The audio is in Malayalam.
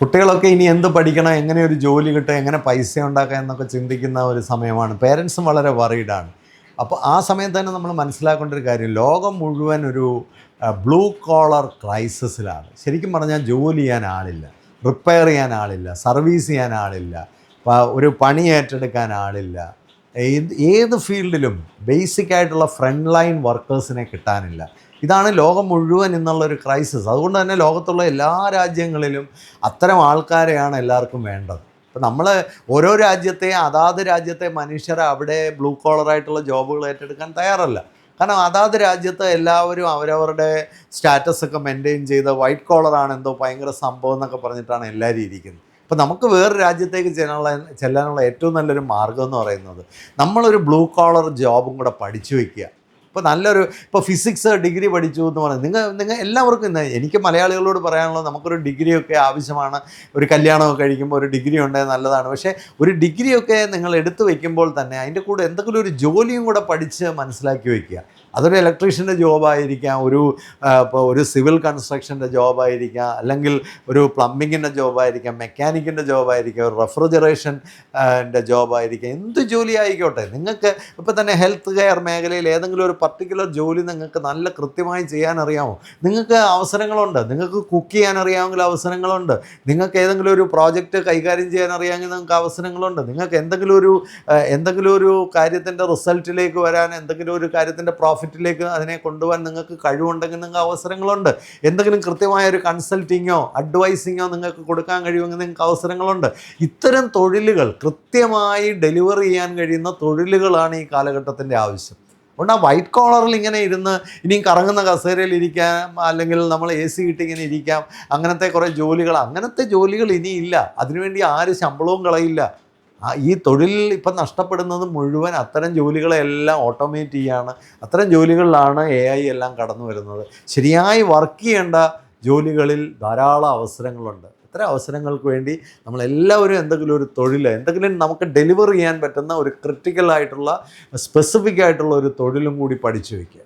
കുട്ടികളൊക്കെ ഇനി എന്ത് പഠിക്കണം, എങ്ങനെ ഒരു ജോലി കിട്ടുക, എങ്ങനെ പൈസ ഉണ്ടാക്കാം എന്നൊക്കെ ചിന്തിക്കുന്ന ഒരു സമയമാണ്. പേരൻസും വളരെ വറീഡാണ്. അപ്പോൾ ആ സമയത്ത് തന്നെ നമ്മൾ മനസ്സിലാക്കേണ്ട ഒരു കാര്യം, ലോകം മുഴുവൻ ഒരു ബ്ലൂ കോളർ ക്രൈസിസിലാണ്. ശരിക്കും പറഞ്ഞാൽ ജോലി ചെയ്യാൻ ആളില്ല, റിപ്പയർ ചെയ്യാൻ ആളില്ല, സർവീസ് ചെയ്യാൻ ആളില്ല, ഒരു പണി ഏറ്റെടുക്കാൻ ആളില്ല. ഏത് ഫീൽഡിലും ബേസിക് ആയിട്ടുള്ള ഫ്രണ്ട് ലൈൻ വർക്കേഴ്സിനെ കിട്ടാനില്ല. ഇതാണ് ലോകം മുഴുവൻ ഇന്നുള്ളൊരു ക്രൈസിസ്. അതുകൊണ്ട് തന്നെ ലോകത്തുള്ള എല്ലാ രാജ്യങ്ങളിലും അത്തരം ആൾക്കാരെയാണ് എല്ലാവർക്കും വേണ്ടത്. ഇപ്പം നമ്മൾ ഓരോ അതാത് രാജ്യത്തെ മനുഷ്യരെ അവിടെ ബ്ലൂ കോളറായിട്ടുള്ള ജോബുകൾ ഏറ്റെടുക്കാൻ തയ്യാറല്ല. കാരണം അതാത് രാജ്യത്ത് എല്ലാവരും അവരവരുടെ സ്റ്റാറ്റസൊക്കെ മെയിൻറ്റെയിൻ ചെയ്ത് വൈറ്റ് കോളറാണ് എന്തോ ഭയങ്കര സംഭവം എന്നൊക്കെ പറഞ്ഞിട്ടാണ് എല്ലാവരും ഇരിക്കുന്നത്. അപ്പോൾ നമുക്ക് വേറെ രാജ്യത്തേക്ക് ചെല്ലാനുള്ള ഏറ്റവും നല്ലൊരു മാർഗ്ഗം എന്ന് പറയുന്നത് നമ്മളൊരു ബ്ലൂ കോളർ ജോബും കൂടെ പഠിച്ചു വയ്ക്കുക. ഇപ്പോൾ ഫിസിക്സ് ഡിഗ്രി പഠിച്ചു എന്ന് പറഞ്ഞാൽ നിങ്ങൾ എല്ലാവർക്കും എനിക്ക് മലയാളികളോട് പറയാനുള്ളത്, നമുക്കൊരു ഡിഗ്രിയൊക്കെ ആവശ്യമാണ്. ഒരു കല്യാണമൊക്കെ കഴിക്കുമ്പോൾ ഒരു ഡിഗ്രി ഉണ്ടെങ്കിൽ നല്ലതാണ്. പക്ഷേ ഒരു ഡിഗ്രിയൊക്കെ നിങ്ങൾ എടുത്തു വയ്ക്കുമ്പോൾ തന്നെ അതിൻ്റെ കൂടെ എന്തെങ്കിലും ഒരു ജോലിയും കൂടെ പഠിച്ച് മനസ്സിലാക്കി വയ്ക്കുക. അതൊരു ഇലക്ട്രീഷ്യൻ്റെ ജോബായിരിക്കാം, ഇപ്പോൾ ഒരു സിവിൽ കൺസ്ട്രക്ഷൻ്റെ ജോബായിരിക്കാം, അല്ലെങ്കിൽ ഒരു പ്ലംബിങ്ങിൻ്റെ ജോബായിരിക്കാം, മെക്കാനിക്കിൻ്റെ ജോബായിരിക്കാം, ഒരു റെഫ്രിജറേഷൻ്റെ ജോബായിരിക്കാം. എന്ത് ജോലി ആയിക്കോട്ടെ, നിങ്ങൾക്ക് ഇപ്പോൾ തന്നെ ഹെൽത്ത് കെയർ മേഖലയിൽ ഏതെങ്കിലും ഒരു പർട്ടിക്കുലർ ജോലി നിങ്ങൾക്ക് നല്ല കൃത്യമായി ചെയ്യാൻ അറിയാമോ, നിങ്ങൾക്ക് അവസരങ്ങളുണ്ട്. നിങ്ങൾക്ക് കുക്ക് ചെയ്യാൻ അറിയാമെങ്കിൽ അവസരങ്ങളുണ്ട്. നിങ്ങൾക്ക് ഏതെങ്കിലും ഒരു പ്രോജക്റ്റ് കൈകാര്യം ചെയ്യാൻ അറിയാമെങ്കിൽ നിങ്ങൾക്ക് അവസരങ്ങളുണ്ട്. നിങ്ങൾക്ക് എന്തെങ്കിലും ഒരു കാര്യത്തിൻ്റെ റിസൾട്ടിലേക്ക് വരാൻ, എന്തെങ്കിലും ഒരു കാര്യത്തിൻ്റെ പ്രോഫിറ്റിലേക്ക് അതിനെ കൊണ്ടുപോകാൻ നിങ്ങൾക്ക് കഴിവുണ്ടെങ്കിൽ നിങ്ങൾക്ക് അവസരങ്ങളുണ്ട്. എന്തെങ്കിലും കൃത്യമായ ഒരു കൺസൾട്ടിങ്ങോ അഡ്വൈസിങ്ങോ നിങ്ങൾക്ക് കൊടുക്കാൻ കഴിയുമെങ്കിൽ നിങ്ങൾക്ക് അവസരങ്ങളുണ്ട്. ഇത്തരം തൊഴിലുകൾ കൃത്യമായി ഡെലിവറി ചെയ്യാൻ കഴിയുന്ന തൊഴിലുകളാണ് ഈ കാലഘട്ടത്തിൻ്റെ ആവശ്യം. അതുകൊണ്ട് ആ വൈറ്റ് കോളറിൽ ഇങ്ങനെ ഇരുന്ന് ഇനിയും കറങ്ങുന്ന കസേരയിൽ ഇരിക്കാം, അല്ലെങ്കിൽ നമ്മൾ AC കിട്ടി ഇങ്ങനെ ഇരിക്കാം, അങ്ങനത്തെ ജോലികൾ ഇനിയില്ല. അതിനുവേണ്ടി ആര് ശമ്പളവും കളയില്ല. ഈ തൊഴിൽ ഇപ്പം നഷ്ടപ്പെടുന്നത് മുഴുവൻ അത്തരം ജോലികളെല്ലാം ഓട്ടോമേറ്റ് ചെയ്യാണ്. അത്തരം ജോലികളിലാണ് AI എല്ലാം കടന്നു വരുന്നത്. ശരിയായി വർക്ക് ചെയ്യേണ്ട ജോലികളിൽ ധാരാളം അവസരങ്ങളുണ്ട്. ഇത്തരം അവസരങ്ങൾക്ക് വേണ്ടി നമ്മളെല്ലാവരും എന്തെങ്കിലും നമുക്ക് ഡെലിവർ ചെയ്യാൻ പറ്റുന്ന ഒരു ക്രിട്ടിക്കലായിട്ടുള്ള സ്പെസിഫിക് ആയിട്ടുള്ള ഒരു തൊഴിലും കൂടി പഠിച്ചു വയ്ക്കുക.